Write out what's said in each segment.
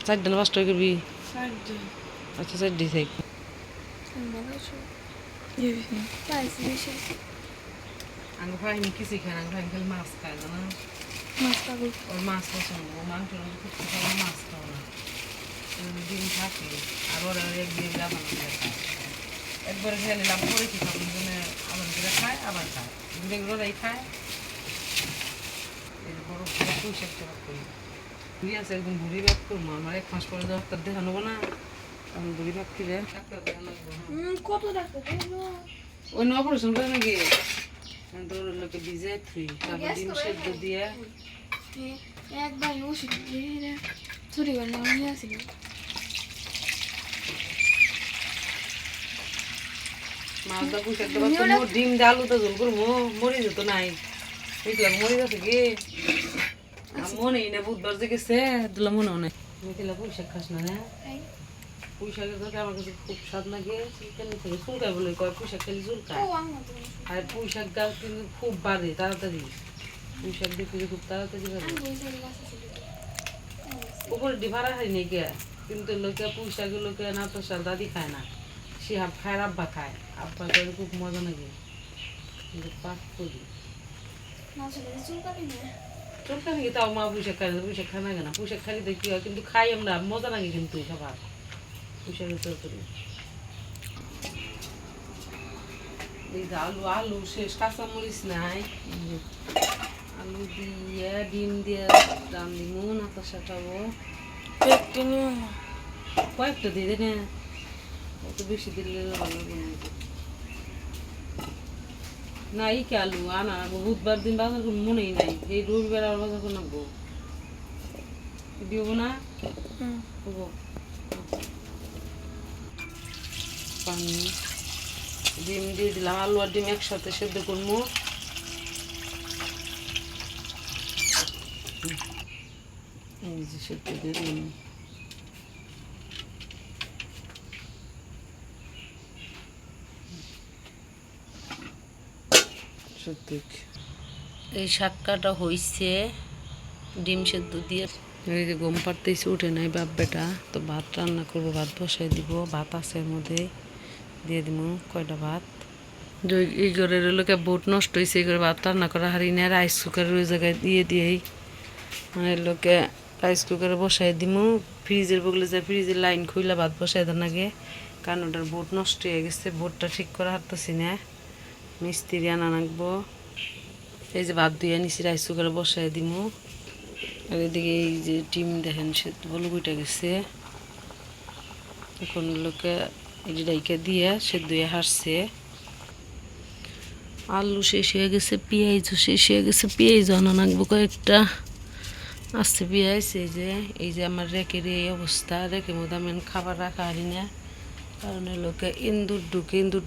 চারটা না 5 টাকা করবি? আচ্ছা 4 দিই থাক। আমি খাইনি কিছুই খাই না, আমি খাই খালি মাছ খাই না। ওর মাছ পছন্দ, ও মাংস খুব খাওয়া, মাছ খাওয়া না। ডিম থাকে আর ওরা একদিন লাভানো করে খায়, একবারে খেয়ে নিলাম পরে কি খাবো, আবার করে খায় আবার খায়, ওরাই খায়। এই বড় বড় পুঁই শাক টাকা করি বুড়ি আছে, একদিন বুড়ি ব্যাগ করবো, আমার 1 মাস পরে ডাক্তার দেখানো না, আমি বুড়ি ব্যাগ কিনে ডাক্তার দেখানো কত ডাক্তার ওই অপারেশন করে নাকি তোর লোকে ভিজে থুই, তারপর ডিম সেদ্ধ দিয়ে একবার ওষুধ দিয়ে ছুটি করলে আমি আসি মাছটা পুষে ডিম দিয়ে আলুতে ঝোল করবো, মরি যেত নাই বুঝলাম, মরি যাচ্ছে কি মনে না, বুধবার যে গেছে দুলা মনেও নেই। মিথিলা পুঁই শাক খাস না? হ্যাঁ পুঁই শাকের তরকারি আমার কাছে খুব স্বাদ লাগে, চুলকায় বলে কয় পুঁই শাক খেলে চুলকায়, আর পুঁই শাক গাছ কিন্তু খুব বাড়ে তাড়াতাড়ি, পুঁই শাক দেখতে খুব তাড়াতাড়ি বাড়ে। উপরে ডিভারা খাই নি কে, কিন্তু লোকে পুঁই শাকের লোকে নাতো শাক দাদি খায় না, সে খায় আব্বা খায়, আব্বা করে খুব মজা লাগে, কিন্তু পাক করি চুলকানি কি তাও মা পুঁই শাক খাই না, পুঁই শাক খায় না কেন, পুঁই শাক খালি দেখি হয় কিন্তু খাই আমরা, মজা লাগে কিন্তু খাবার পুঁই শাকের তরকারি। এই যে আলু আলু শেষ, কাঁচামরিচ নাই, আলু দিয়ে ডিম দিয়ে রান দিব, নাতা সাটাবো কয়েকটা দিয়ে দে, অত বেশি দিলে ভালো লাগবে না। না এই কে আলু আনা বুধবার দিন বাজার কোনো মনেই নাই, এই রবিবার আর বাজার করে নাকবো দিব না পানি ডিম দিয়ে দিলাম, আলু আর ডিম একসাথে সেদ্ধ করবো, সেদ্ধ দিয়ে দিলাম। এই শাক্কাটা হয়েছে ডিম সেদ্ধ দিয়ে, এই যে ঘুম পাড়তেছে উঠে নাই বাপ বেটা, তো ভাত রান্না করবো, ভাত বসাই দিব, ভাত আছে এর মধ্যে দিয়ে দিব কয়টা ভাত। এই ঘরের লোকে বোট নষ্ট হয়েছে, এই করে ভাত রান্না করা হারি না, রাইস কুকার ওই জায়গায় দিয়ে দিয়েই মানে লোকে রাইস কুকারে বসাই দিব, ফ্রিজের বগলে যায় ফ্রিজের লাইন খুইলা ভাত বসাই দেন আগে, কারণ ওটার বোট নষ্ট হয়ে গেছে, বোটটা ঠিক করা হারতেছি না, মিস্ত্রি আনা রাখবো। এই যে ভাত ধুয়ে নিছি, রাইস কুকারে বসাই দিব, আর এদিকে এই যে ডিম দেখেন সে বলু উঠে গেছে, এখন লোকে এই যে ডাইকা দিয়ে সে ধুয়ে হারছে। আলু শেষ হয়ে গেছে, পেঁয়াজও শেষ হয়ে গেছে, পেঁয়াজ আনা রাখবো কয়েকটা, আসছে পেঁয়াজ। এই যে আমার রেকের এই অবস্থা, রেকের মধ্যে আমি খাবার রাখা হারি না, কারণ লোকে ইন্দুর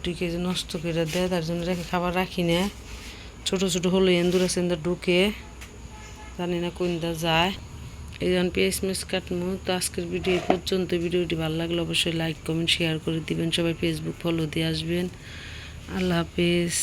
ঢুকে যে নষ্ট করে দেয়, তার জন্য রেখে খাবার রাখি না, ছোটো ছোটো হলো এন্দুর আছে, এন্দুর ঢুকে জানি না কোনটা যায়। এই যেমন পেঁয়াজ মেস কাটমু। তো আজকের ভিডিও এই পর্যন্ত, ভিডিওটি ভালো লাগলে অবশ্যই লাইক কমেন্ট শেয়ার করে দিবেন, সবাই ফেসবুক ফলো দিয়ে আসবেন। আল্লাহ হাফেজ।